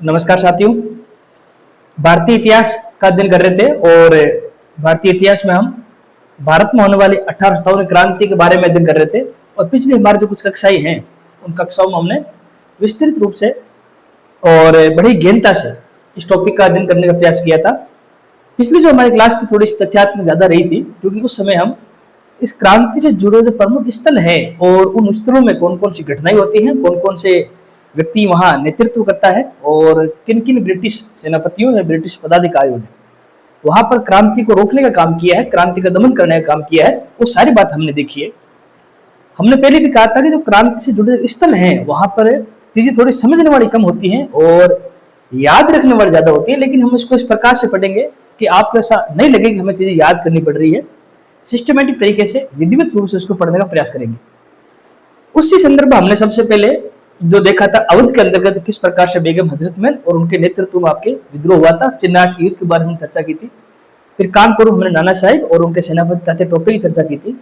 नमस्कार साथियों। भारतीय इतिहास का अध्ययन कर रहे थे और भारतीय इतिहास में हम भारत में होने वाली 1857 क्रांति के बारे में अध्ययन कर रहे थे। और पिछले हमारे जो कुछ कक्षाएं हैं उन कक्षाओं में हमने विस्तृत रूप से और बड़ी गहनता से इस टॉपिक का अध्ययन करने का प्रयास किया था। पिछली जो हमारी क्लास थी थोड़ी तथ्यात्मक ज्यादा रही थी, क्योंकि उस समय हम इस क्रांति से जुड़े जो प्रमुख स्थल हैं और उन स्थलों में कौन कौन सी घटनाएं होती हैं, कौन कौन से व्यक्ति वहां नेतृत्व करता है और किन किन ब्रिटिश सेनापतियों या ब्रिटिश पदाधिकारियों ने वहां पर क्रांति को रोकने का काम किया है, क्रांति का दमन करने का काम किया है, वो सारी बात हमने देखी है। हमने पहले भी कहा था कि जो क्रांति से जुड़े स्थल हैं वहां पर चीजें थोड़ी समझने वाली कम होती हैं और याद रखने वाली ज्यादा होती है, लेकिन हम इसको इस प्रकार से पढ़ेंगे कि आपको ऐसा नहीं लगे कि हमें चीजें याद करनी पड़ रही है। सिस्टमेटिक तरीके से विधिवत रूप से उसको पढ़ने का प्रयास करेंगे। उसी संदर्भ में हमने सबसे पहले जो देखा था अवध के अंतर्गत किस प्रकार से बेगम हजरत महल और उनके नेतृत्व में आपके विद्रोह हुआ था, चिन्नाट युद्ध के बारे में चर्चा की थी। फिर कानपुर में हमने नाना साहिब और उनके सेनापति तात्या टोपे की चर्चा की थी।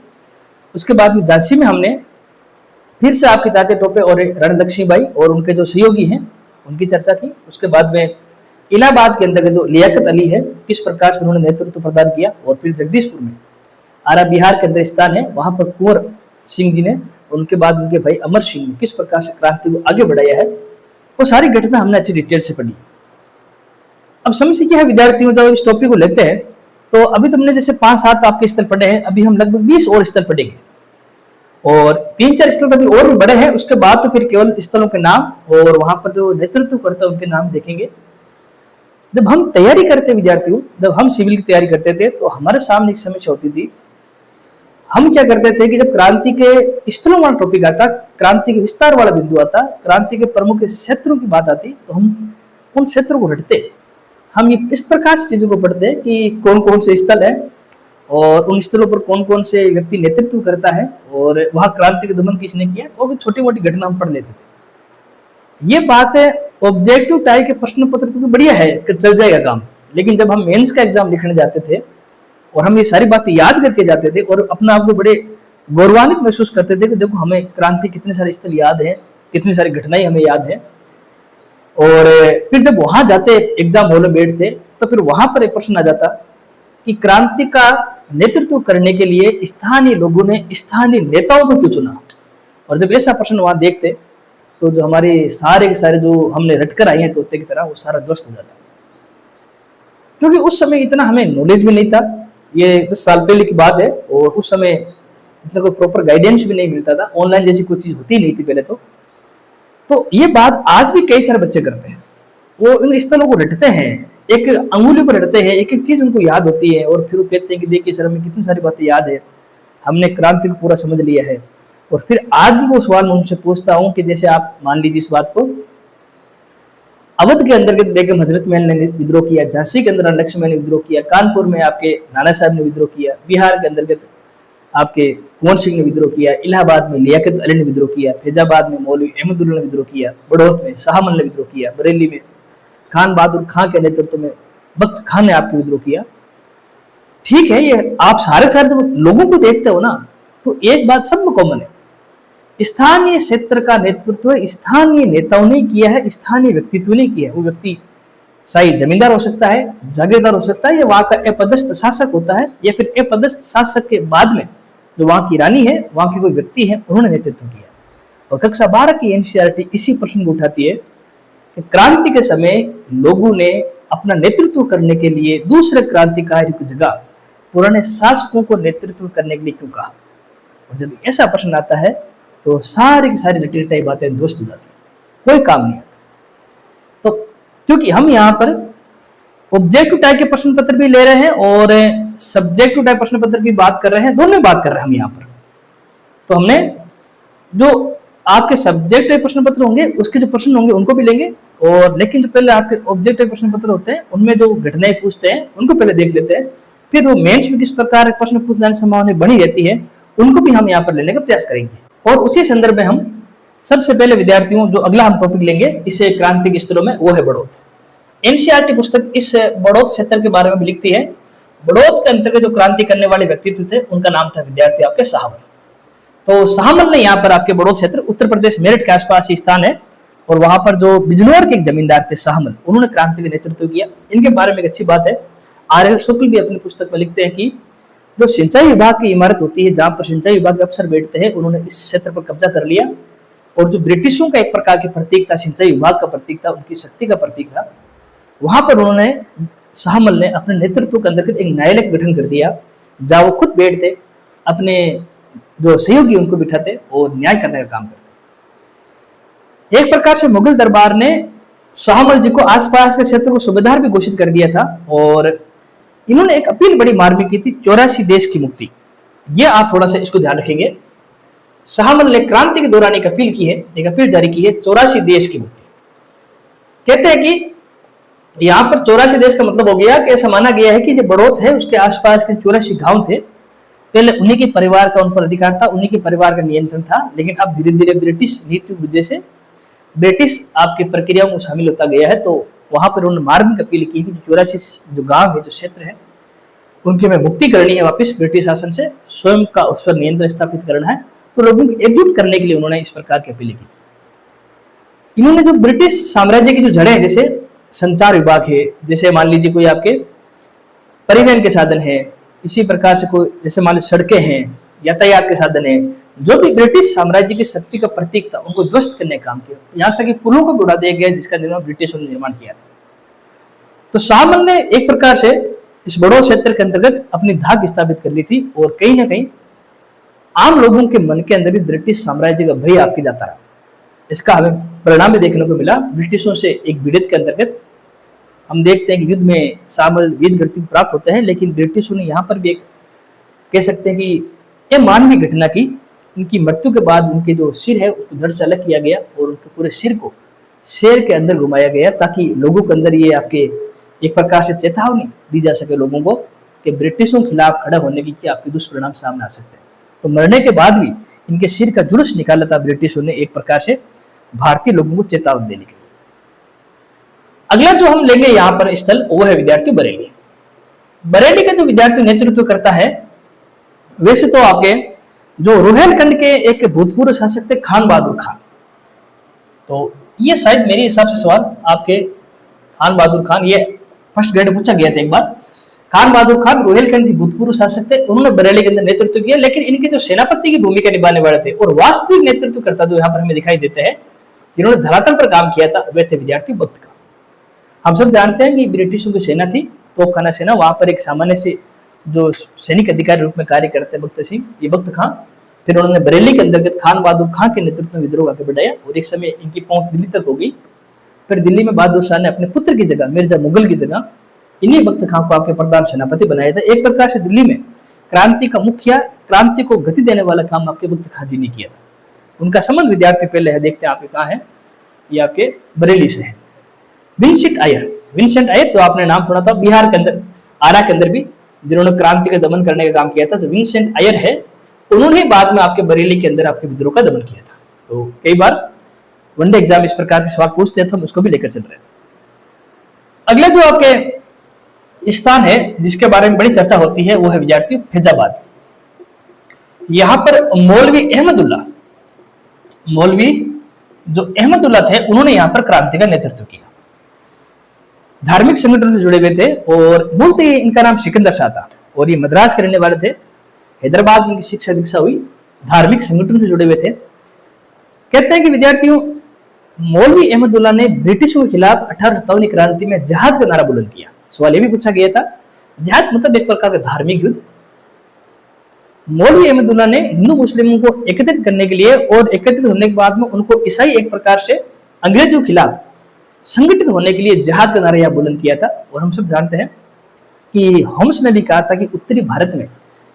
उसके बाद में झांसी में हमने फिर से आपके तात्या टोपे और रानी लक्ष्मीबाई और उनके जो सहयोगी हैं उनकी चर्चा की। उसके बाद में इलाहाबाद के अंतर्गत जो लियाकत अली है किस प्रकार से उन्होंने नेतृत्व प्रदान किया। और फिर जगदीशपुर में आरा बिहार के अंदर स्थान है, वहां पर कुंवर सिंह जी ने उनके बाद उनके भाई अमर सिंह ने किस प्रकार से क्रांति को आगे बढ़ाया है, वो सारी घटना हमने अच्छी डिटेल से पढ़ी। अब समस्या क्या है विद्यार्थियों, जब इस टॉपिक को लेते हैं तो अभी तुमने जैसे 5-7 आपके स्थल पढ़े हैं, अभी हम लगभग 20 और स्थल पढ़ेंगे और 3-4 स्थल अभी और भी बड़े हैं। उसके बाद तो फिर केवल स्थलों के नाम और वहां पर जो नेतृत्व करता है उनके नाम देखेंगे। जब हम तैयारी करते विद्यार्थियों, जब हम सिविल की तैयारी करते थे तो हमारे सामने एक समस्या होती थी। हम क्या करते थे कि जब क्रांति के स्थलों वाला टॉपिक आता, क्रांति के विस्तार वाला बिंदु आता, क्रांति के प्रमुख क्षेत्रों की बात आती, तो हम उन क्षेत्रों को हटते। हम ये इस प्रकार से चीजों को पढ़ते कि कौन कौन से स्थल है और उन स्थलों पर कौन कौन से व्यक्ति नेतृत्व करता है और वहां क्रांति का दमन किसने किया, और भी छोटी मोटी घटना हम पढ़ लेते थे। ये बात है ऑब्जेक्टिव टाइप के प्रश्न पत्र तो बढ़िया है कि चल जाएगा काम, लेकिन जब हम मेंस का एग्जाम लिखने जाते थे और हम ये सारी बातें याद करके जाते थे और अपना आप को बड़े गौरवान्वित महसूस करते थे कि देखो हमें क्रांति कितने सारे स्थल याद हैं, कितनी सारी घटनाएं हमें याद हैं। और फिर जब वहां जाते एग्जाम हॉल में बैठते तो फिर वहां पर एक प्रश्न आ जाता कि क्रांति का नेतृत्व करने के लिए स्थानीय लोगों ने स्थानीय नेताओं को क्यों चुना। और जब ऐसा प्रश्न वहां देखते तो जो हमारे सारे के सारे जो हमने रटकर आए हैं तोते की तरह, वो सारा ध्वस्त हो जाता। क्योंकि उस समय इतना हमें नॉलेज भी नहीं था, ये 10 साल पहले की बात है और उस समय इतना कोई प्रॉपर गाइडेंस भी नहीं मिलता था, ऑनलाइन जैसी कोई चीज होती नहीं थी पहले तो ये बात आज भी कई सारे बच्चे करते हैं। वो इन स्थलों को रटते हैं, एक अंगुली पर रटते हैं, एक एक चीज उनको याद होती है और फिर वो कहते हैं कि देखिए सर हमें कितनी सारी बातें याद है, हमने क्रांति को पूरा समझ लिया है। और फिर आज भी वो सवाल मैं उनसे पूछता हूँ कि जैसे आप मान लीजिए इस बात को, अवध के अंतर्गत बेगम हजरत महल ने विद्रोह किया, झांसी के अंदर लक्ष्मण ने विद्रोह किया, कानपुर में आपके नाना साहब ने विद्रोह किया, बिहार के अंतर्गत आपके कुंवर सिंह ने विद्रोह किया, इलाहाबाद में लियाकत अली ने विद्रोह किया, फैजाबाद में मौलवी अहमदुल्ला ने विद्रोह किया, बड़ौत में शाहमल ने विद्रोह किया, बरेली में खान बहादुर खां के नेतृत्व में बख्त खान ने आपको विद्रोह किया। ठीक है, ये आप सारे जब लोगों को देखते हो ना तो एक बात सब में कॉमन है, स्थानीय क्षेत्र का नेतृत्व स्थानीय नेताओं ने किया है, स्थानीय व्यक्तित्व ने किया है। वो व्यक्ति शायद जमींदार हो सकता है, जागीरदार हो सकता है, या वहां का अपदस्थ शासक होता है, या फिर अपदस्थ शासक के बाद में जो वहां की रानी है, वहां की कोई व्यक्ति है, उन्होंने नेतृत्व किया। और कक्षा 12 की एनसीईआरटी इसी प्रश्न को उठाती है कि क्रांति के समय लोगों ने अपना नेतृत्व करने के लिए दूसरे क्रांतिकारी की जगह पुराने शासकों को नेतृत्व करने के लिए क्यों कहा। और जब ऐसा प्रश्न आता है तो सारी की सारी रटी बातें ध्वस्त हो जाती, कोई काम नहीं आता। तो क्योंकि हम यहाँ पर ऑब्जेक्टिव टाइप के प्रश्न पत्र भी ले रहे हैं और सब्जेक्टिव टाइप प्रश्न पत्र की बात कर रहे हैं, दोनों बात कर रहे हैं हम यहाँ पर। तो हमने जो आपके सब्जेक्टिव प्रश्न पत्र होंगे उसके जो प्रश्न होंगे उनको भी लेंगे, और लेकिन जो पहले आपके ऑब्जेक्टिव प्रश्न पत्र होते हैं उनमें जो घटनाएं पूछते हैं उनको पहले देख लेते हैं। फिर वो मेंस में किस प्रकार प्रश्न पूछ जाने की संभावना बनी रहती है उनको भी हम यहाँ पर लेने का प्रयास करेंगे। और उसी संदर्भ में हम सबसे पहले विद्यार्थियों जो अगला हम टॉपिक लेंगे इसे क्रांति के स्थलों में, वो है बड़ौत। एनसीईआरटी पुस्तक इस बड़ौत क्षेत्र के बारे में भी लिखती है। बड़ौत के अंतर्गत जो क्रांति करने वाले व्यक्तित्व थे उनका नाम था विद्यार्थी आपके शाहमल। तो शाहमल ने यहाँ पर आपके बड़ौत क्षेत्र उत्तर प्रदेश मेरठ के आसपास ही स्थान है और वहां पर जो बिजनौर के एक जमींदार थे शाहमल, उन्होंने क्रांति का नेतृत्व किया। इनके बारे में एक अच्छी बात है, आर.एल. शुक्ल भी अपनी पुस्तक में लिखते हैं कि जो सिंचाई विभाग की इमारत होती है, जहां पर सिंचाई विभाग के अफसर बैठते हैं, उन्होंने इस क्षेत्र पर कब्जा कर लिया। और जो ब्रिटिशों का एक प्रकार की प्रतीक था, सिंचाई विभाग का प्रतीक था, उनकी शक्ति का प्रतीक था, वहां पर उन्होंने शाहमल ने अपने नेतृत्व के अंतर्गत एक न्यायालय गठन कर दिया, जहां वो खुद बैठते, अपने जो सहयोगी उनको बिठाते और न्याय करने का काम करते। एक प्रकार से मुगल दरबार ने शाहमल जी को आसपास के क्षेत्र को सूबेदार भी घोषित कर दिया था। और इन्होंने एक अपील बड़ी मार्मिक की थी, 84 देश की मुक्ति। ये आप थोड़ा सा इसको ध्यान रखेंगे। शाहमल ने क्रांति के दौरान एक अपील की है, एक अपील जारी की है, 84 देश की मुक्ति। कहते हैं कि यहाँ पर 84 देश का मतलब हो गया कि ऐसा माना गया है कि जो बड़ौत है उसके आसपास के 84 गांव थे, पहले उन्हीं के परिवार का उन पर अधिकार था, उन्हीं के परिवार का नियंत्रण था। लेकिन अब धीरे धीरे ब्रिटिश नीति की वजह से ब्रिटिश आपकी प्रक्रियाओं में शामिल होता गया है। तो वहां पर उन्होंने मार्मिक अपील की कि 84 जो गांव है, जो क्षेत्र है, उनकी हमें मुक्ति करनी है वापस ब्रिटिश शासन से, स्वयं का उस पर नियंत्रण स्थापित करना है। तो लोगों को एकजुट करने के लिए उन्होंने इस प्रकार की अपील की। इन्होंने जो ब्रिटिश साम्राज्य की जो जड़ें हैं, जैसे संचार विभाग है, जैसे मान लीजिए कोई आपके परिवहन के साधन है, इसी प्रकार से कोई जैसे मान लीजिए सड़कें हैं, यातायात के साधन है, जो भी ब्रिटिश साम्राज्य की शक्ति का प्रतीक था, उनको ध्वस्त करने का काम किया। यहाँ तक कि पुलों को भी उड़ा दिया गया जिसका निर्माण ब्रिटिशों ने निर्माण किया था। तो शाहमल ने एक प्रकार से इस बड़ौत क्षेत्र के अंतर्गत अपनी धाक स्थापित कर ली थी। और कहीं ना कहीं आम लोगों के मन के अंदर भी ब्रिटिश साम्राज्य का भय आपके जाता रहा। इसका हमें परिणाम भी देखने को मिला। ब्रिटिशों से एक भिड़ंत के अंतर्गत हम देखते हैं कि युद्ध में शाहमल वीर गति प्राप्त होते हैं, लेकिन ब्रिटिशों ने यहाँ पर भी एक कह सकते हैं कि यह मानवीय घटना की, उनकी मृत्यु के बाद उनके जो सिर है उसको धड़ से अलग किया गया और उनके पूरे सिर को शेर के अंदर घुमाया गया, ताकि लोगों के अंदर ये आपके एक प्रकार से चेतावनी दी जा सके लोगों को कि ब्रिटिशों के खिलाफ खड़ा होने की क्या आपके दुष्परिणाम सामने आ सकते हैं। तो मरने के बाद भी इनके सिर का जुलूस निकाला था ब्रिटिशों ने, एक प्रकार से भारतीय लोगों को चेतावनी देने के लिए। अगला जो हम लेंगे यहाँ पर स्थल, वो है विद्यार्थी बरेली। बरेली का जो विद्यार्थी नेतृत्व करता है, वैसे तो आपके जो रुहेलखंड के एक भूतपूर्व शासक थे खान बहादुर खान। तो ये शायद मेरे हिसाब से सवाल आपके खान बहादुर खान, ये फर्स्ट ग्रेड पूछा गया था एक बार। खान बहादुर खान रुहेलखंड के भूतपूर्व शासक थे, उन्होंने बरेली के अंदर नेतृत्व किया। लेकिन इनके जो सेनापति की भूमिका निभाने वाले थे और वास्तविक नेतृत्व करता जो यहाँ पर हमें दिखाई देते हैं, जिन्होंने धरातल पर काम किया था, वे थे विद्यार्थी भक्त खां। हम सब जानते हैं कि ब्रिटिशों की सेना थी, तोपखाना सेना, वहां पर एक सामान्य से जो सैनिक अधिकारी रूप में कार्य करते भक्त सिंह, ये भक्त खां। फिर उन्होंने बरेली के अंतर्गत खान बहादुर खां के नेतृत्व में विद्रोह आगे बढ़ाया और एक समय इनकी पहुंच दिल्ली तक हो गई। फिर दिल्ली में बहादुर शाह ने अपने पुत्र की जगह, मिर्जा मुगल की जगह, इन्हीं भक्त खां को आपके प्रधान सेनापति बनाया था। एक प्रकार से दिल्ली में क्रांति का मुखिया, क्रांति को गति देने वाला काम आपके भक्त खां जी ने किया था। उनका संबंध विद्यार्थी पहले है, देखते हैं आपके कहाँ है, ये आपके बरेली से है। विंसेंट आयर, विंसेंट आयर तो आपने नाम सुना था, बिहार के अंदर, आरा के अंदर भी, जिन्होंने क्रांति का दमन करने का काम किया था। तो विंसेंट आयर है, उन्होंने बाद में आपके बरेली के अंदर आपके विद्रोह का दमन किया था। तो कई बार वनडे एग्जाम इस प्रकार के सवाल पूछते हैं, तो हम उसको भी लेकर चल रहे हैं। अगला जो आपके स्थान है जिसके बारे में बड़ी चर्चा होती है, वो है विद्यार्थी फैजाबाद। यहां पर मौलवी अहमदुल्ला, मौलवी जो अहमदुल्ला थे, उन्होंने यहां पर क्रांति का नेतृत्व किया। धार्मिक संगठन से जुड़े हुए थे और मूलतः इनका नाम सिकंदर शाह था और ये मद्रास के रहने वाले थे। हैदराबाद में इनकी शिक्षा दीक्षा हुई, धार्मिक संगठन से जुड़े हुए थे। कहते हैं कि विद्यार्थियों, मौलवी अहमदुल्ला ने ब्रिटिशों के खिलाफ 1857 क्रांति में जिहाद का नारा बुलंद किया। सवाल ये भी पूछा गया था, जिहाद मतलब एक प्रकार का धार्मिक युद्ध। मौलवी अहमदुल्ला ने हिंदू मुस्लिमों को एकत्रित करने के लिए और एकत्रित होने के बाद में उनको ईसाई एक प्रकार से अंग्रेजों के खिलाफ संगठित होने के लिए जिहाद का नारा यह बुलंद किया था। और हम सब जानते हैं कि होम्स ने भी कहा था कि उत्तरी भारत में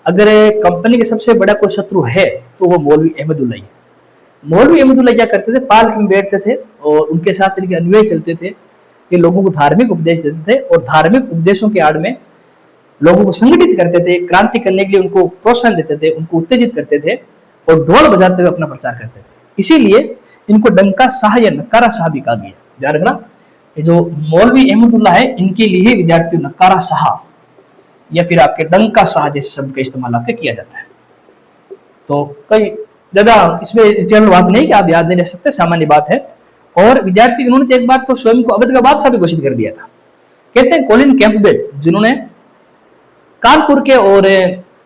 अगर कंपनी के सबसे बड़ा कोई शत्रु है तो वो मौलवी अहमदुल्ला ही है। मौलवी अहमदुल्ला क्या करते थे, पार्क में बैठते थे और उनके साथ इनके अनुयायी चलते थे। ये लोगों को धार्मिक उपदेश देते थे और धार्मिक उपदेशों के आड़ में लोगों को संगठित करते थे, क्रांति करने के लिए उनको प्रोत्साहन देते थे, उनको उत्तेजित करते थे और ढोल बजाते हुए अपना प्रचार करते थे। इसीलिए इनको डंका शाह या नक्कारा शाह भी कहा गया। ध्यान रखना, ये जो मौलवी अहमदुल्ला है, इनके लिए विद्यार्थी नक्कारा शाह या फिर आपके डंका शाह जैसे शब्द का इस्तेमाल आपके किया जाता है। तो कई ज्यादा इसमें जनरल बात नहीं कि आप याद नहीं रख सकते, सामान्य बात है। और विद्यार्थी इन्होंने तो एक बार तो स्वयं को अवध का बादशाह भी घोषित कर दिया था। कहते हैं कॉलिन कैंपबेल, जिन्होंने कानपुर के और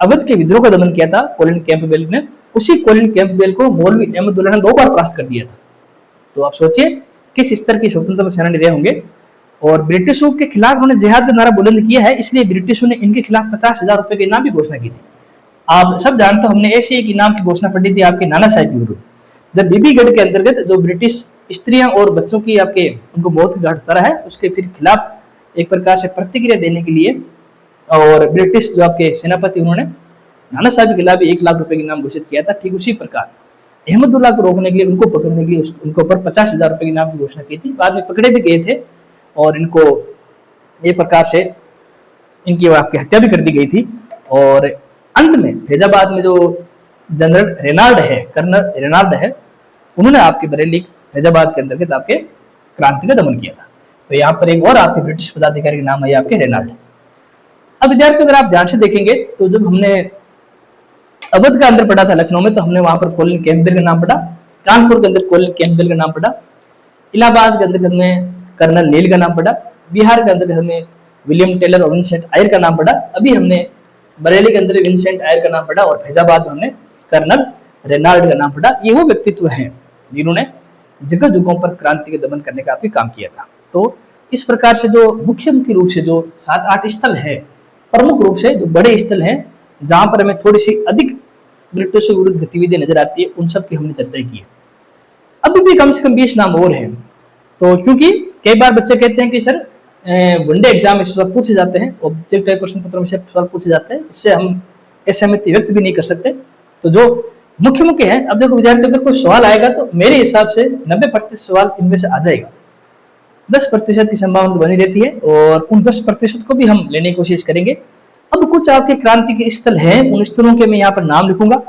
अवध के विद्रोह का दमन किया था, कॉलिन कैंपबेल ने, उसी कॉलिन कैंपबेल को मौलवी अहमदुल्लाह ने 2 बार परास्त कर दिया था। तो आप सोचिए किस स्तर की स्वतंत्रता सेनानी रहे होंगे। और ब्रिटिशों के खिलाफ उन्होंने जिहाद का नारा बुलंद किया है, इसलिए ब्रिटिशों ने इनके खिलाफ 50,000 रुपए के इनाम की घोषणा की थी। आप सब जानते हो, हमने ऐसे एक इनाम की घोषणा पढ़ी थी आपके नाना साहब के विरुद्ध, जब बीबीगढ़ के अंतर्गत जो ब्रिटिश स्त्रियां और बच्चों की आपके उनको बहुत घाट उतारा है, उसके फिर खिलाफ एक प्रकार से प्रतिक्रिया देने के लिए और ब्रिटिश जो आपके सेनापति उन्होंने नाना साहब के खिलाफ 1 लाख रुपए के इनाम घोषित किया था। ठीक उसी प्रकार अहमदुल्लाह को रोकने के लिए, उनको पकड़ने के लिए उनके ऊपर 50,000 रुपए के इनाम की घोषणा की थी। बाद में पकड़े भी गए थे और इनको एक प्रकार से इनकी आपकी हत्या भी कर दी गई थी। और अंत में फैजाबाद में जो जनरल रेनाल्ड है, कर्नल रेनाल्ड है, उन्होंने आपके बरेली फैजाबाद के अंतर्गत आपके क्रांति का दमन किया था। तो यहाँ पर एक और आपके ब्रिटिश पदाधिकारी का नाम है आपके रेनाल्ड। अब विद्यार्थियों अगर आप ध्यान से देखेंगे तो जब हमने अवध का अंदर पढ़ा था लखनऊ में, तो हमने वहां पर कॉलिन कैंपबेल का नाम पढ़ा, कानपुर के अंदर कॉलिन कैंपबेल का नाम पढ़ा, इलाहाबाद के अंदर हमने कर्नल नील का नाम पढ़ा, बिहार के अंदर हमने विलियम टेलर और विंसेंट आयर का नाम पढ़ा, अभी हमने बरेली के अंदर विंसेंट आयर का नाम पढ़ा और फैजाबाद में हमने कर्नल रेनाल्ड का नाम पढ़ा। ये वो व्यक्तित्व हैं जिन्होंने जगह जगहों पर क्रांति के दमन करने का भी काम किया था। तो इस प्रकार से जो मुख्य रूप से जो 7-8 स्थल है, प्रमुख रूप से जो बड़े स्थल हैं जहां पर हमें थोड़ी सी अधिक ब्रिटिश विरुद्ध गतिविधि नजर आती है, उन सब की हमने चर्चा की है। अभी भी कम से कम 20 नाम और हैं। तो क्योंकि कई बार बच्चे कहते हैं कि सर वनडे एग्जाम इस सवाल पूछे जाते हैं, ऑब्जेक्टिव टाइप प्रश्न पत्रों में से सवाल पूछे जाते हैं, इससे हम असहमति व्यक्त भी नहीं कर सकते। तो जो मुख्य है, अब देखो विद्यार्थी अगर कोई सवाल आएगा तो मेरे हिसाब से 90% सवाल इनमें से आ जाएगा, 10% की संभावना तो बनी रहती है और उन 10% को भी हम लेने की कोशिश करेंगे। अब कुछ आपके क्रांति के स्थल हैं, उन स्थलों के मैं यहाँ पर नाम लिखूंगा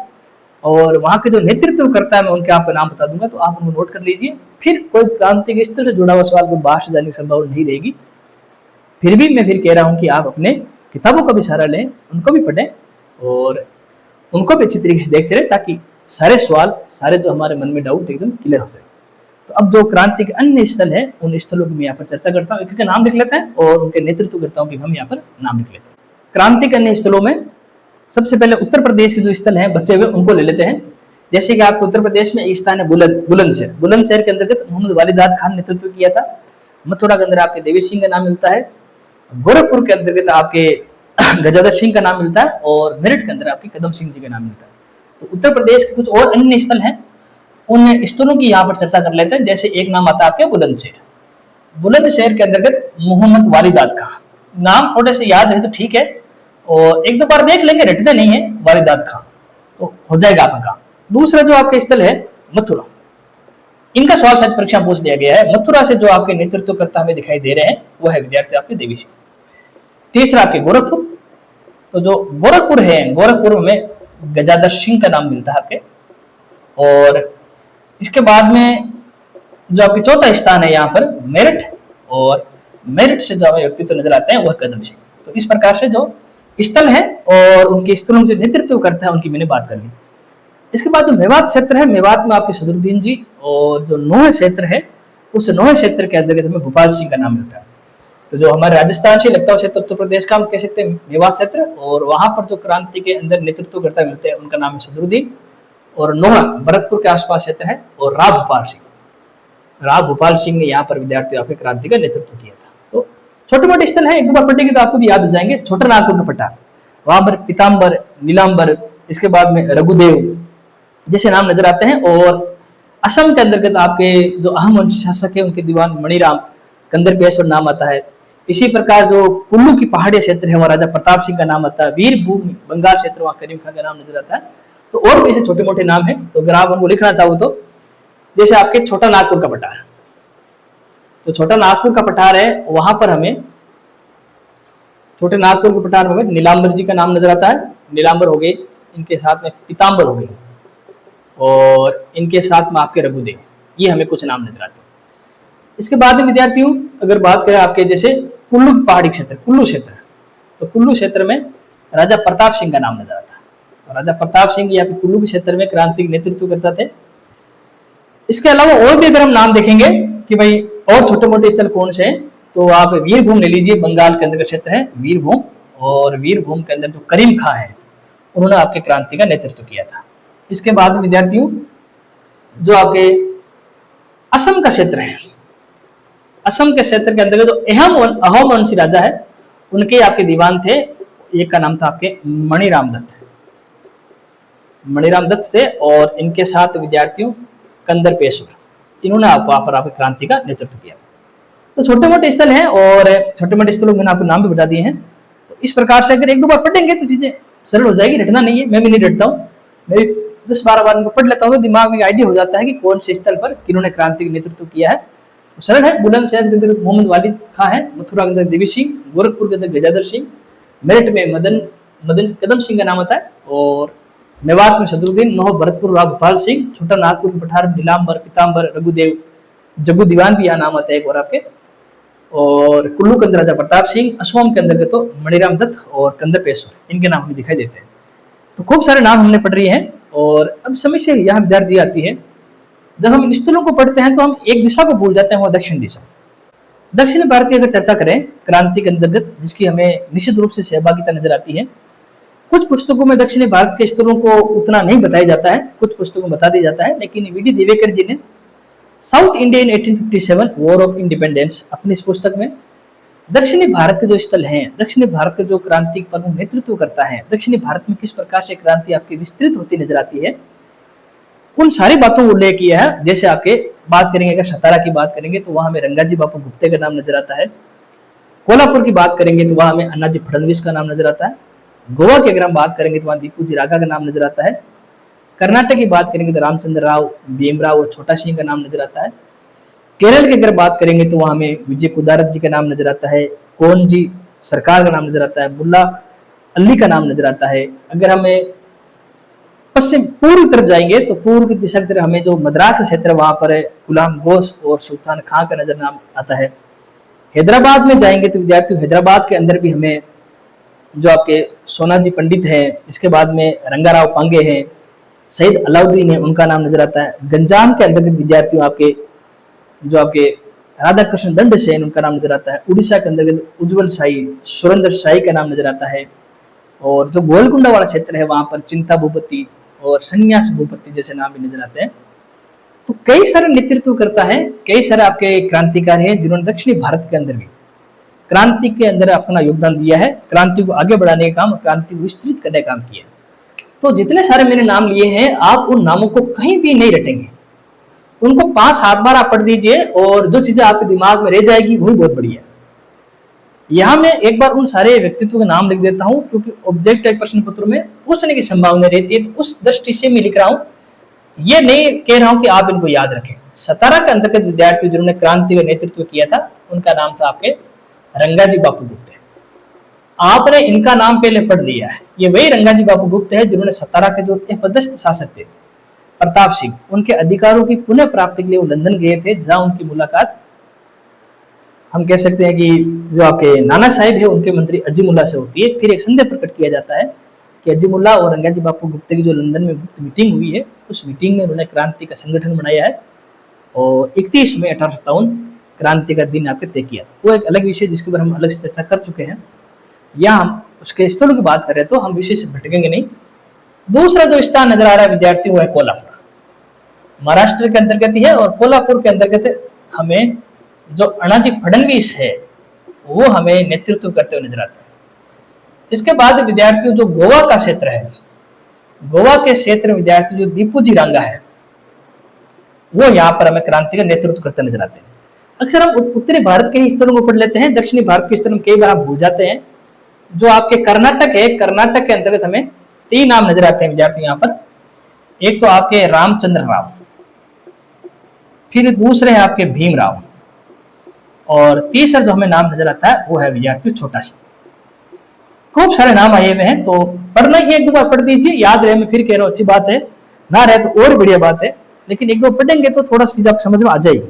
और वहां के जो नेतृत्व करता है मैं उनके आपका नाम बता दूंगा, तो आप उनको नोट कर लीजिए। फिर कोई क्रांति के स्थल से जुड़ा हुआ सवाल को बाहर से जाने की संभावना नहीं रहेगी। फिर भी मैं कह रहा हूँ कि आप अपने किताबों का भी सहारा लें, उनको भी पढ़ें और उनको भी अच्छी तरीके से देखते रहे, ताकि सारे सवाल, सारे जो हमारे मन में डाउट एकदम क्लियर हो जाए। तो अब जो क्रांति के अन्य स्थल है, उन स्थलों की मैं यहाँ पर चर्चा करता हूँ, एक नाम लिख लेते हैं और उनके नेतृत्व करता हूँ कि हम यहाँ पर नाम लिख लेते हैं। क्रांति के अन्य स्थलों में सबसे पहले उत्तर प्रदेश के जो स्थल हैं बचे हुए, उनको ले लेते हैं। जैसे कि आपको उत्तर प्रदेश में एक स्थान है बुलंदशहर। बुलंदशहर के अंतर्गत मोहम्मद वालिदात खान नेतृत्व किया था। मथुरा के अंदर आपके देवी सिंह का नाम मिलता है। गोरखपुर के अंतर्गत आपके गजाधर सिंह का नाम मिलता है और मेरठ के अंदर आपके कदम सिंह जी का नाम मिलता है। तो उत्तर प्रदेश के कुछ और अन्य स्थल हैं, उन स्थलों की यहाँ पर चर्चा कर लेते हैं। जैसे एक नाम आता है आपके बुलंदशहर। बुलंदशहर के अंतर्गत मोहम्मद वालिदात खान, नाम थोड़े से याद रहे तो ठीक है और 1-2 बार देख लेंगे, रटते नहीं है, वालिदात खान तो हो जाएगा आपका काम। दूसरा जो आपके स्थल है मथुरा, इनका सवाल शायद परीक्षा पूछ लिया गया है। मथुरा से जो आपके नेतृत्व करता हमें दिखाई दे रहे हैं वो है विद्यार्थी आपके देवी सिंह। तीसरा आपके गोरखपुर, तो जो गोरखपुर है, गोरखपुर में गजाधर सिंह का नाम मिलता है आपके। और इसके बाद में जो आपके चौथा स्थान है यहाँ पर मेरठ, और मेरठ से जो हमें व्यक्तित्व नजर आते हैं वह कदम सिंह। तो इस प्रकार से जो स्थल है और उनके स्थलों के नेतृत्व करता है उनकी मैंने बात कर ली। इसके बाद जो मेवात क्षेत्र है, मेवात में आपके सदरुद्दीन जी, और जो नोह क्षेत्र है उस नोह क्षेत्र के अंतर्गत हमें भोपाल सिंह का नाम मिलता है। तो जो हमारे राजस्थान से लगता है क्षेत्र, उत्तर प्रदेश का हम कह सकते हैं मेवात क्षेत्र, और वहां पर जो क्रांति के अंदर नेतृत्व करता मिलते हैं उनका नाम है सदरुद्दीन। और नोहा भरतपुर के आसपास क्षेत्र है और राव भोपाल सिंह, राव भोपाल सिंह ने यहाँ पर विद्यार्थी आपके क्रांति का नेतृत्व किया था। तो छोटे मोटे स्थल है, 1-2 बार पढ़ेंगे तो आपको भी याद हो जाएंगे। छोटा नागपुर का पठार, वहां पर पीताम्बर, नीलांबर, इसके बाद में रघुदेव जैसे नाम नजर आते हैं। और असम के अंतर्गत आपके जो अहम वंश शासक है उनके दीवान मणिराम कंदरपेश्वर नाम आता है। इसी प्रकार जो कुल्लू की पहाड़ी क्षेत्र है वहाँ राजा प्रताप सिंह का नाम आता है। वीर भूमि बंगाल क्षेत्र वहाँ करीम खान का नाम नजर आता है। तो और भी ऐसे छोटे मोटे नाम है, तो अगर आप उनको लिखना चाहो तो जैसे आपके छोटा नागपुर का पठार, तो छोटा नागपुर का पठार है, वहां पर हमें छोटे नागपुर के पठार में नीलांबर जी का नाम नजर आता है। नीलांबर हो गए, इनके साथ में पीताम्बर हो गई और इनके साथ में आपके रघुदेव, ये हमें कुछ नाम नजर आते हैं। इसके बाद में विद्यार्थियों अगर बात करें आपके जैसे कुल्लू पहाड़ी क्षेत्र, कुल्लू क्षेत्र, तो कुल्लू क्षेत्र में राजा प्रताप सिंह का नाम नजर आता है। तो राजा प्रताप सिंह यहाँ पे कुल्लू के क्षेत्र में क्रांति नेतृत्व करता थे। इसके अलावा और भी अगर हम नाम देखेंगे कि भाई और छोटे मोटे स्थल कौन से हैं, तो आप वीरभूम ले लीजिए, बंगाल के अंदर का क्षेत्र है वीरभूम, और वीरभूम के अंदर जो करीम खां है उन्होंने आपके क्रांति का नेतृत्व किया था। इसके बाद विद्यार्थियों जो आपके असम का क्षेत्र है, असम के क्षेत्र के अंदर जो अहोम वंशी राजा है उनके आपके दीवान थे, एक का नाम था आपके मणिराम दत्त, मणिराम दत्त थे, और इनके साथ विद्यार्थियों कंदर पेशवर, इन्होंने वहां पर आपकी क्रांति का नेतृत्व किया। तो छोटे मोटे स्थल हैं, और छोटे मोटे स्थलों मैंने आपको नाम भी बता दिए हैं। तो इस प्रकार से अगर एक दो बार पढ़ेंगे तो चीजें सरल हो जाएगी, रटना नहीं है, मैं भी नहीं रटता हूँ, मैं 10-12 बार इनको पढ़ लेता हूँ तो दिमाग में आइडिया हो जाता है कि कौन से स्थल पर किन्होंने क्रांति का नेतृत्व किया है। तो सरल है, बुलंदशहर के अंदर मोहम्मद वालिद खां है, मथुरा के अंदर देवी सिंह, गोरखपुर के अंदर गजाधर सिंह, मेरठ में मदन कदम सिंह का नाम आता है, और मेवात में सदरुद्दीन, नौह भरतपुर राव भोपाल सिंह, छोटा नागपुर में पठार नीलांबर पीताम्बर रघुदेव जग्गू दीवान भी यहाँ नाम आता है एक और आपके, और कुल्लू के अंदर राजा प्रताप सिंह, असम के अंदर तो मणिराम दत्त और कंदर पेशवर, इनके नाम हमें दिखाई देते हैं। तो खूब सारे नाम हमने पढ़ रहे हैं, और अब समस्या यहाँ विद्यार्थी आती है, जब हम इन स्थलों को पढ़ते हैं तो हम एक दिशा को भूल जाते हैं, वो दक्षिण दिशा। दक्षिण भारत की अगर चर्चा करें क्रांति के अंतर्गत, जिसकी हमें निश्चित रूप से सहभागिता नजर आती है, कुछ पुस्तकों में दक्षिणी भारत के स्थलों को उतना नहीं बताया जाता है, कुछ पुस्तकों में बता दिया जाता है, लेकिन वी डी देवेकर जी ने south India in 1857 war of independence अपनी इस पुस्तक में दक्षिणी भारत के जो स्थल हैं, दक्षिणी भारत के जो क्रांति का नेतृत्व करता है, दक्षिणी भारत में किस प्रकार से क्रांति आपकी विस्तृत होती नजर आती है, उन सारी बातों को उल्लेख किया है। जैसे आपके बात करेंगे, अगर सतारा की बात करेंगे तो वहां हमें रंगाजी बापू गुप्ते का नाम नजर आता है, कोल्हापुर की बात करेंगे तो वहां हमें अन्नाजी फडणवीस का नाम नजर आता है, गोवा की अगर हम बात करेंगे तो वहां दीपूजी रागा का नाम नजर आता है, कर्नाटक की बात करेंगे तो रामचंद्र राव, भीमराव और छोटा सिंह का नाम नजर आता है, केरल की अगर बात करेंगे तो वहां हमें विजय कुदारत जी का नाम नजर आता है, कौन जी सरकार का नाम नजर आता है, मुल्ला अली का नाम नजर आता है। अगर हमें पश्चिम पूर्व तरफ जाएंगे तो पूर्व की दिशा की तरफ हमें जो मद्रास का क्षेत्र वहां पर है, गुलाम गोश और सुल्तान खां का नजर नाम आता है। हैदराबाद में जाएंगे तो विद्यार्थियों हैदराबाद के अंदर भी हमें जो आपके सोनाजी पंडित है, इसके बाद में रंगाराव पांगे हैं, शहीद अलाउद्दीन है, उनका नाम नजर आता है। गंजाम के अंतर्गत विद्यार्थियों आपके जो आपके राधा कृष्ण दंड सेन, उनका नाम नजर आता है। उड़ीसा के अंतर्गत उज्जवल शाही, सुरेंद्र शाही का नाम नजर आता है, और जो गोलकुंडा वाला क्षेत्र है वहां पर चिंता भूपति और संन्यास भूपति जैसे नाम भी नजर आते हैं। तो कई सारे नेतृत्व करता है, कई सारे आपके क्रांतिकारी हैं जिन्होंने दक्षिणी भारत के अंदर भी क्रांति के अंदर अपना योगदान दिया है, क्रांति को आगे बढ़ाने का काम, क्रांति को विस्तृत करने का काम किया। तो जितने सारे मैंने नाम लिए हैं, आप उन नामों को कहीं भी नहीं रटेंगे, उनको 5-7 बार आप पढ़ दीजिए, और जो चीजें आपके दिमाग में रह जाएगी वही बहुत बढ़िया है। यहाँ मैं एक बार उन सारे व्यक्तित्व के नाम लिख देता हूँ, क्योंकि ऑब्जेक्टिव प्रश्न पत्र में पूछने की संभावना रहती है, तो उस दृष्टि से मैं लिख रहा हूँ। ये नहीं कह रहा हूँ कि आप इनको याद रखें। सतारा के अंतर्गत विद्यार्थी जिन्होंने क्रांति का नेतृत्व किया था, उनका नाम था आपके रंगाजी बापू गुप्ते। आपने इनका नाम पहले पढ़ लिया है, ये वही रंगाजी बापू गुप्ते है जिन्होंने सतारा के जो पदस्थ शासक थे प्रताप सिंह, उनके अधिकारों की पुनः प्राप्ति के लिए वो लंदन गए थे, जहां उनकी मुलाकात हम कह सकते हैं कि जो आपके नाना साहिब है उनके मंत्री अजीमुल्ला से होती है। फिर एक संदेह प्रकट किया जाता है कि अजीमुल्ला और रंगाजी बापू गुप्ते की जो लंदन में गुप्त मीटिंग हुई है, उस मीटिंग में उन्होंने क्रांति का संगठन बनाया है, और 31 मई 1857 क्रांति का दिन आपके तय किया था। वो एक अलग विषय जिसके ऊपर हम अलग से चर्चा कर चुके हैं। यहाँ हम उसके स्थलों की बात करें तो हम विषय से भटकेंगे नहीं। दूसरा जो स्थान नजर आ रहा है विद्यार्थी वो है कोल्हापुर, महाराष्ट्र के अंतर्गत ही है, और कोल्हापुर के अंतर्गत हमें जो अनाजी फडणवीस है वो हमें नेतृत्व करते हुए नजर आता है। इसके बाद विद्यार्थियों जो गोवा का क्षेत्र है, गोवा के क्षेत्र में विद्यार्थी जो दीपूजी रांगा है वो यहाँ पर हमें क्रांति का नेतृत्व करते नजर आते हैं। अक्सर हम उत्तरी भारत के ही स्थलों को पढ़ लेते हैं, दक्षिणी भारत के स्थलों कई बार हम भूल जाते हैं। जो आपके कर्नाटक है, कर्नाटक के अंतर्गत हमें 3 नाम नजर आते हैं विद्यार्थी यहाँ पर। एक तो आपके रामचंद्र राव, फिर दूसरे हैं आपके भीमराव, और तीसरा जो हमें नाम नजर आता है वो है विद्यार्थी छोटा सिंह। खूब सारे नाम आए हुए हैं, तो पढ़ना ही 1-2 बार पढ़ दीजिए, याद रहे। मैं फिर कह रहा हूँ अच्छी बात है, ना रहे तो और बढ़िया बात है, लेकिन 1-2 पढ़ेंगे तो थोड़ा चीज आप समझ में आ जाएगी।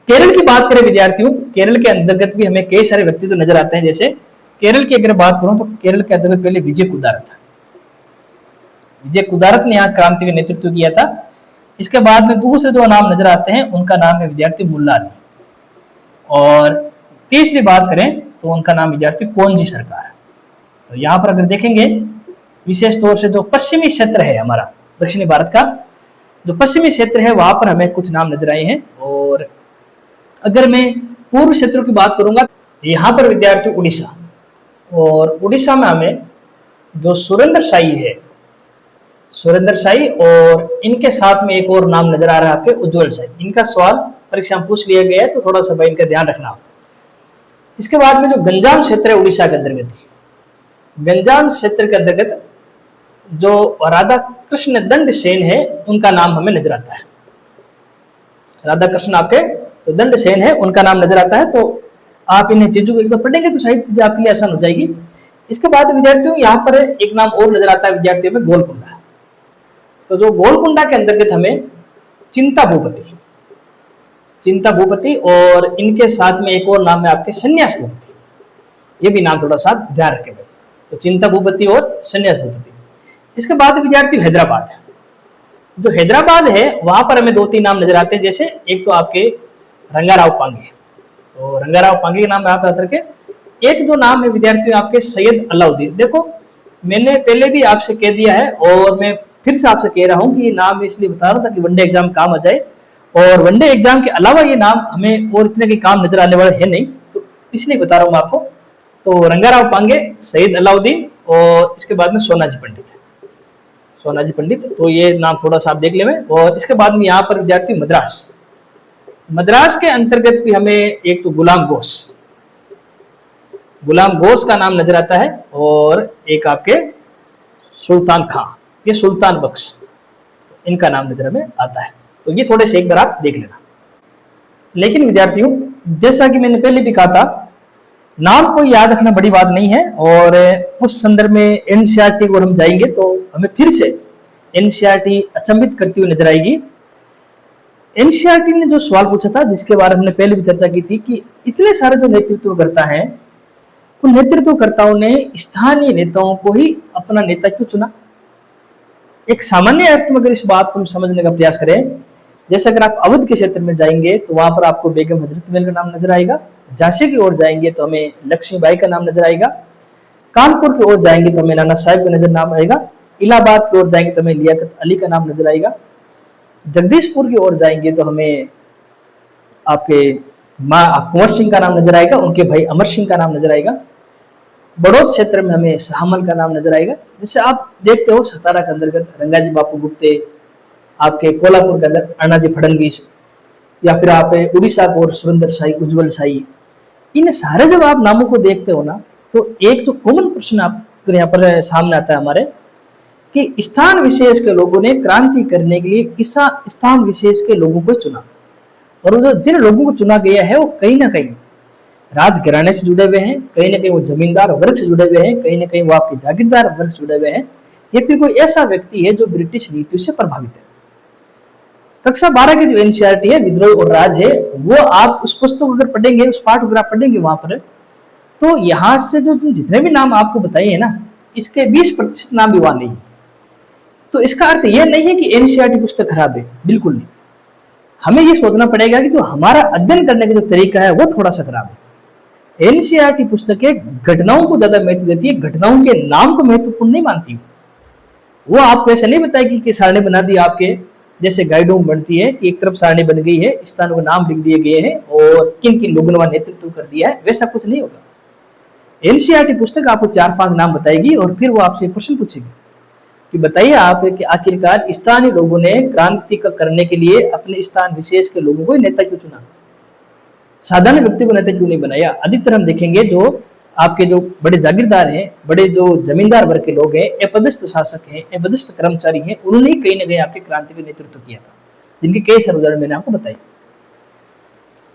केरल की बात करें विद्यार्थियों, केरल के अंतर्गत भी हमें कई सारे व्यक्ति तो नजर आते हैं। जैसे केरल की अगर बात करूं तो केरल के अंतर्गत पहले विजय कुदारत ने यहाँ क्रांति का नेतृत्व किया था। इसके बाद में दूसरे जो नाम नजर आते हैं उनका नाम है विद्यार्थी मुल्ला अली। और तीसरी बात करें तो उनका नाम विद्यार्थी कौनजी सरकार। तो यहाँ पर अगर देखेंगे विशेष तौर से जो पश्चिमी क्षेत्र है हमारा दक्षिणी भारत का, जो पश्चिमी क्षेत्र है वहां पर हमें कुछ नाम नजर आए हैं। और अगर मैं पूर्व क्षेत्रों की बात करूंगा, यहाँ पर विद्यार्थी उड़ीसा, और उड़ीसा में हमें जो सुरेंद्र शाही है, सुरेंद्र शाही, और इनके साथ में एक और नाम नजर आ रहा है आपके उज्जवल शाही। इनका सवाल परीक्षा में पूछ लिया गया है, तो थोड़ा सा भाई इनका ध्यान रखना। इसके बाद में जो गंजाम क्षेत्र है उड़ीसा के अंतर्गत, गंजाम क्षेत्र के अंतर्गत जो राधा कृष्ण दंड सेन है उनका नाम हमें नजर आता है। राधा कृष्ण आपके जो दंड सेन है उनका नाम नजर आता है। तो आप इन चीजों को एक बार पढ़ेंगे तो सारी चीजें आपके लिए आसान हो जाएगी। इसके बाद विद्यार्थियों यहाँ पर एक नाम और नजर आता है विद्यार्थियों में, गोलकुंडा। तो जो गोलकुंडा के अंतर्गत हमें चिंता भूपति, चिंता भूपति, और इनके साथ में एक और नाम है आपके संन्यास भूपति। ये भी नाम थोड़ा सा ध्यान रखें। तो चिंता भूपति और संन्यास भूपति। इसके बाद विद्यार्थी हैदराबाद है। जो हैदराबाद है वहां पर हमें 2-3 नाम नजर आते हैं। जैसे एक तो आपके रंगाराव पांगे, तो रंगाराव पांगे के नाम आप याद रखें। एक जो नाम है विद्यार्थियों आपके सैयद अलाउद्दीन। देखो मैंने पहले भी आपसे कह दिया है और मैं फिर से आपसे कह रहा हूं कि ये नाम इसलिए बता रहा था कि वनडे एग्जाम काम आ जाए, और वनडे एग्जाम के अलावा ये नाम हमें और इतने के काम नजर आने वाले है नहीं, तो इसलिए बता रहा हूं आपको। तो रंगाराव पांगे, सैयद अलाउद्दीन, और इसके बाद में सोनाजी पंडित, सोनाजी पंडित। तो ये नाम थोड़ा सा आप देख ले। और इसके बाद में यहाँ पर विद्यार्थी मद्रास, मद्रास के अंतर्गत भी हमें एक तो गुलाम घोष, गुलाम घोष का नाम नजर आता है, और एक आपके सुल्तान खां, ये सुल्तान बख्श, इनका नाम नजर में आता है। तो ये थोड़े से एक बार आप देख लेना। लेकिन विद्यार्थियों जैसा कि मैंने पहले भी कहा था, नाम को याद रखना बड़ी बात नहीं है, और उस संदर्भ में एनसीईआरटी को हम जाएंगे तो हमें फिर से एनसीईआरटी अचंभित करती हुई नजर आएगी। एनसीईआरटी ने जो सवाल पूछा था, जिसके बारे में हमने पहले भी चर्चा की थी, कि इतने सारे जो नेतृत्वकर्ता हैं उन नेतृत्वकर्ताओं ने स्थानीय नेताओं को ही अपना नेता क्यों चुना। एक सामान्य अर्थ में अगर इस बात को हम समझने का प्रयास करें, जैसे अगर आप अवध के क्षेत्र में जाएंगे तो वहां पर आपको बेगम हजरत महल का नाम नजर आएगा। झांसी की ओर जाएंगे तो हमें लक्ष्मीबाई का नाम नजर आएगा। कानपुर की ओर जाएंगे तो हमें नाना साहिब का नजर नाम आएगा। इलाहाबाद की ओर जाएंगे तो हमें लियाकत अली का नाम नजर आएगा। जगदीशपुर की ओर जाएंगे तो हमें आपके माँ कुंवर सिंह का नाम नजर आएगा, उनके भाई अमर सिंह का नाम नजर आएगा। बड़ौद क्षेत्र में हमें शाहमल का नाम नजर आएगा। जैसे आप देखते हो सतारा के अंतर्गत रंगाजी बापू गुप्ते, आपके कोल्हापुर के अंदर अण्णाजी फडणवीस, या फिर आप उड़ीसा को और सुरेंद्र शाही, उज्जवल शाही, इन सारे जब आप नामों को देखते हो ना, तो एक जो कॉमन प्रश्न आपको यहाँ पर सामने आता है हमारे, कि स्थान विशेष के लोगों ने क्रांति करने के लिए किस स्थान विशेष के लोगों को चुना, और जो जिन लोगों को चुना गया है वो कहीं ना कहीं राजघराने से जुड़े हुए हैं, कहीं ना कहीं वो जमींदार वर्ग से जुड़े हुए हैं, कहीं ना कहीं वो आपके जागीरदार वर्ग से जुड़े हुए हैं, या फिर कोई ऐसा व्यक्ति है जो ब्रिटिश नीतियों से प्रभावित है। कक्षा 12 की जो एनसीईआरटी है, विद्रोह और राज है, वो आप उस पुस्तक को अगर पढ़ेंगे, उस पाठ अगर आप पढ़ेंगे वहां पर, तो यहाँ से जो जितने भी नाम आपको बताइए ना, इसके 20% नाम भी वहां नहीं है। तो इसका अर्थ यह नहीं है कि एनसीईआरटी पुस्तक खराब है, बिल्कुल नहीं। हमें ये सोचना पड़ेगा कि जो हमारा अध्ययन करने का जो तरीका है वो थोड़ा सा खराब है। एनसीईआरटी पुस्तकें घटनाओं को ज्यादा महत्व देती है, घटनाओं के नाम को महत्वपूर्ण नहीं मानती। वो आपको ऐसा नहीं बताएगी कि सारणी बना दी आपके, जैसे गाइडों बनती है कि एक तरफ सारणी बन गई है, स्थानों के नाम लिख दिए गए हैं और किन किन लोगों ने नेतृत्व कर दिया है, वैसा कुछ नहीं होगा। एनसीईआरटी पुस्तक आपको 4-5 नाम बताएगी और फिर वो आपसे प्रश्न पूछेगी कि बताइए आप कि आखिरकार स्थानीय लोगों ने क्रांति का करने के लिए अपने स्थान विशेष के लोगों को नेता क्यों चुना, साधारण व्यक्ति को नेता क्यों नहीं बनाया। अधिकतर हम देखेंगे जो आपके जो बड़े जागीरदार हैं, बड़े जो जमींदार वर्ग के लोग हैं, अपदस्थ शासक हैं, अपदस्थ कर्मचारी हैं, उन्होंने कहीं ना कहीं आपके क्रांति का नेतृत्व किया था, जिनके कई सारे उदाहरण मैंने आपको बताए।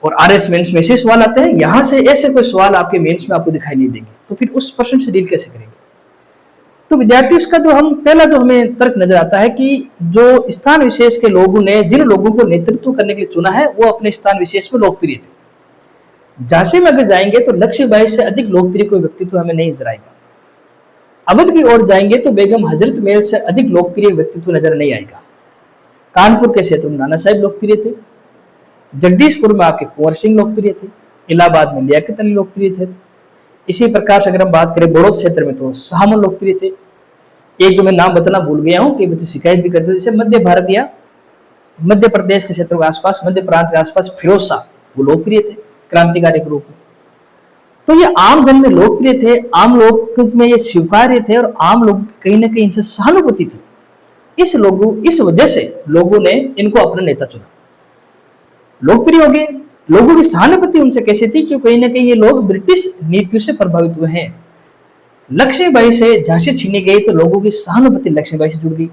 और आरएस मेंस में से सवाल आते हैं, यहां से ऐसे कोई सवाल आपके मेंस में आपको दिखाई नहीं देंगे, तो फिर उस प्रश्न से डील कैसे करेंगे। तो विद्यार्थी उसका जो हम पहला जो हमें तर्क नजर आता है कि जो स्थान विशेष के लोगों ने जिन लोगों को नेतृत्व करने के लिए चुना है वो अपने स्थान विशेष में लोकप्रिय थे। झांसी में अगर जाएंगे तो लक्ष्मीबाई से अधिक लोकप्रिय कोई व्यक्तित्व हमें नहीं नजर आएगा। अवध की ओर जाएंगे तो बेगम हजरत महल से अधिक लोकप्रिय व्यक्तित्व नजर नहीं आएगा। कानपुर के क्षेत्र में नाना साहिब लोकप्रिय थे, जगदीशपुर में आपके कुंवर सिंह लोकप्रिय थे, इलाहाबाद में लियाकत अली लोकप्रिय थे। इसी प्रकार से अगर हम बात करें बड़ौद क्षेत्र में तो शाहमन लोकप्रिय थे। एक जो मैं नाम बताना भूल गया हूँ कि मुझे शिकायत भी करते थे, जैसे मध्य भारत या मध्य प्रदेश के क्षेत्रों के आसपास, मध्य प्रांत के आसपास फिरोज शाह वो लोकप्रिय थे क्रांतिकारी के रूप में। तो ये आम जन में लोकप्रिय थे, आम लोग में ये स्वीकार्य थे और आम लोग कहीं ना कहीं इनसे सहानुभूति थी। इस वजह से लोगों ने इनको अपना नेता चुना, लोकप्रिय हो गए। लोगों की सहानुभूति उनसे कैसे थी, क्योंकि कहीं ना कहीं ये लोग ब्रिटिश नीतियों से प्रभावित हुए हैं। लक्ष्मीबाई से झांसी छीनी गई तो लोगों की सहानुभूति लक्ष्मीबाई से जुड़ गई।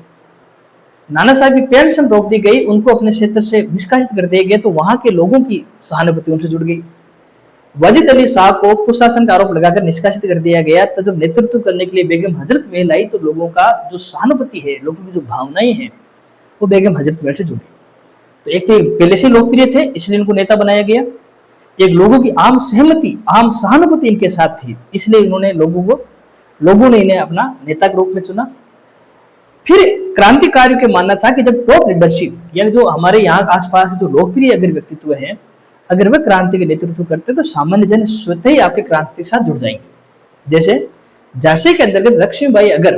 नाना साहब की पेंशन रोक दी गई, उनको अपने क्षेत्र से निष्कासित कर दिए गए तो वहां के लोगों की सहानुभूति उनसे जुड़ गई। वाजिद अली शाह को कुशासन का आरोप लगाकर निष्कासित कर दिया गया, तो जब नेतृत्व करने के लिए बेगम हजरत महल आई तो लोगों का जो सहानुभूति है, लोगों की जो भावनाएं हैं, वो बेगम हजरत महल से जुड़ी। तो एक तो पहले से लोकप्रिय थे इसलिए इनको नेता बनाया गया, एक लोगों की आम सहमति, आम सहानुभूति इनके साथ थी, इसलिए इन्होंने लोगों ने इन्हें अपना नेता के रूप में चुना। फिर क्रांतिकारियों के मानना था कि जब टॉप लीडरशिप यानी जो हमारे यहाँ आसपास जो लोकप्रिय अगर व्यक्तित्व हैं, अगर वे क्रांति के नेतृत्व करते तो सामान्य जन स्वतः ही आपके क्रांति के साथ जुड़ जाएंगे। जैसे झांसी के अंतर्गत लक्ष्मीबाई अगर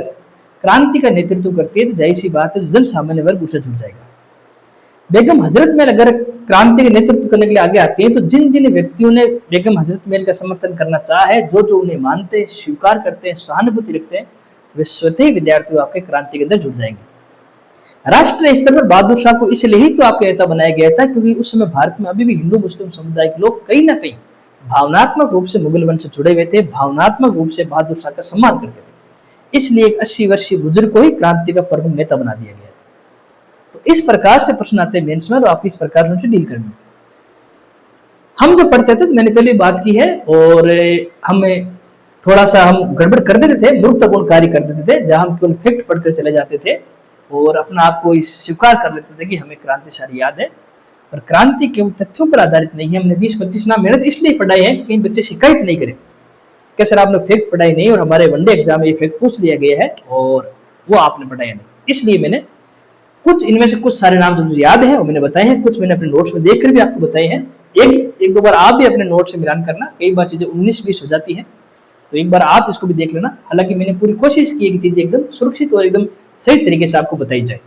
क्रांति का नेतृत्व करती है तो जाहिर सी बात है जन सामान्य वर्ग उससे जुड़ जाएगा। बेगम हजरत महल अगर क्रांति के नेतृत्व करने के लिए आगे आती है तो जिन जिन व्यक्तियों ने बेगम हजरत महल का समर्थन करना चाहा है, जो जो उन्हें मानते हैं, स्वीकार करते हैं, सहानुभूति रखते हैं, वे स्वतः ही विद्यार्थी आपके क्रांति के अंदर जुड़ जाएंगे। राष्ट्रीय स्तर पर बहादुर शाह को इसलिए ही तो आपके नेता बनाया गया था क्योंकि उस समय भारत में अभी भी हिंदू मुस्लिम समुदाय के लोग कहीं ना कहीं भावनात्मक रूप से मुगल वंश से जुड़े हुए थे, भावनात्मक रूप से बहादुर शाह का सम्मान करते थे। इसलिए एक 80 वर्षीय बुजुर्ग को ही क्रांति का प्रमुख नेता बना दिया गया। तो इस प्रकार से प्रश्न आते हैं मेंस में और आप इस प्रकार से उनसे डील करनी। हम जो पढ़ते थे तो मैंने पहले बात की है, और हमें थोड़ा सा हम गड़बड़ कर देते थे, मूर्खतापूर्ण कार्य कर देते थे, जहां हम केवल फैक्ट पढ़कर चले जाते थे और अपना आप को स्वीकार कर लेते थे कि हमें क्रांतिशाली याद है। पर क्रांति केवल तथ्यों पर आधारित नहीं है। हमने 20-25 नाम मेहनत इसलिए पढ़ाई है कि कहीं बच्चे शिकायत नहीं करें कि सर आपने फैक्ट पढ़ाई नहीं और हमारे वनडे एग्जाम में ये फैक्ट पूछ लिया गया है और वो आपने पढ़ाया नहीं। इसलिए मैंने कुछ इनमें से कुछ सारे नाम जो मुझे याद है वो मैंने बताए हैं, कुछ मैंने अपने नोट्स में देखकर भी आपको बताए हैं। एक दो बार आप भी अपने नोट्स से मिलान करना, कई बार चीजें 19-20 हो जाती हैं, तो एक बार आप इसको भी देख लेना। हालांकि मैंने पूरी कोशिश की कि चीजें एकदम सुरक्षित और एकदम सही तरीके से आपको बताई जाए।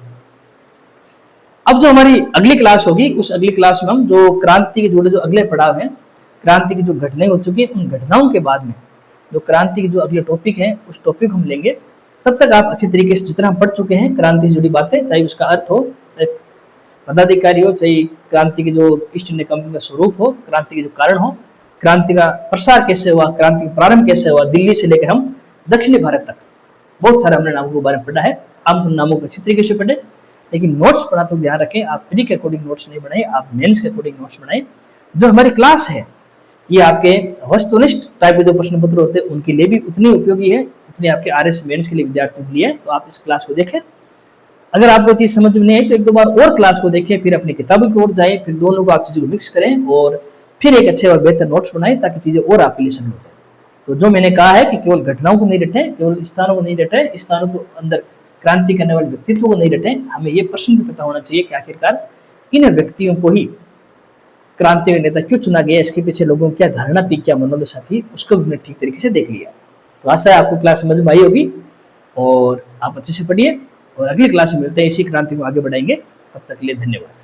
अब जो हमारी अगली क्लास होगी, उस अगली क्लास में हम जो क्रांति के जुड़े जो अगले पड़ाव हैं, क्रांति की जो घटनाएं हो चुकी हैं, उन घटनाओं के बाद में जो क्रांति के जो अगले टॉपिक हैं उस टॉपिक हम लेंगे। तब तक आप अच्छी तरीके से जितना हम पढ़ चुके हैं क्रांति से जुड़ी बातें, चाहे उसका अर्थ हो, चाहे पदाधिकारी हो, चाहे क्रांति की जो ईस्ट इंडिया कंपनी का स्वरूप हो, क्रांति के जो कारण हो, क्रांति का प्रसार कैसे हुआ, क्रांति का प्रारंभ कैसे हुआ, दिल्ली से लेकर हम दक्षिणी भारत तक बहुत सारे हमने नामों के बारे में पढ़ा है। आप उन नामों को अच्छी तरीके से पढ़े, लेकिन नोट्स पढ़ा तो ध्यान रखें, आप प्री के अकॉर्डिंग नोट्स नहीं बनाए, आप मेंस के अकॉर्डिंग नोट्स बनाए। जो हमारी क्लास है ये आपके वस्तुनिष्ठ टाइप के जो प्रश्न पत्र होते हैं उनके लिए भी उतनी उपयोगी है जितनी आपके आरएस मेंस के लिए विद्यार्थियों के लिए है। तो आप इस क्लास को देखें। अगर आपको चीज समझ में नहीं आई तो एक दो बार और क्लास को देखें, फिर अपनी किताबों की ओर जाए, फिर दोनों को आप चीजों को मिक्स करें और फिर एक अच्छे और बेहतर नोट्स बनाएं ताकि चीजें और आपके लिए सरल हो जाए। तो जो मैंने कहा है कि केवल घटनाओं को नहीं रटें, केवल स्थानों को नहीं रटें, स्थानों को अंदर क्रांति करने वाले व्यक्तित्व को नहीं रटें, हमें ये प्रश्न भी पता होना चाहिए कि आखिरकार इन व्यक्तियों को ही क्रांति का नेता क्यों चुना गया, इसके पीछे लोगों की क्या धारणा थी, क्या मनोदशा थी, उसको भी हमने ठीक तरीके से देख लिया। तो आशा है आपको क्लास समझ में आई होगी और आप अच्छे से पढ़िए और अगली क्लास में मिलते हैं, इसी क्रांति को आगे बढ़ाएंगे। तब तक के लिए धन्यवाद।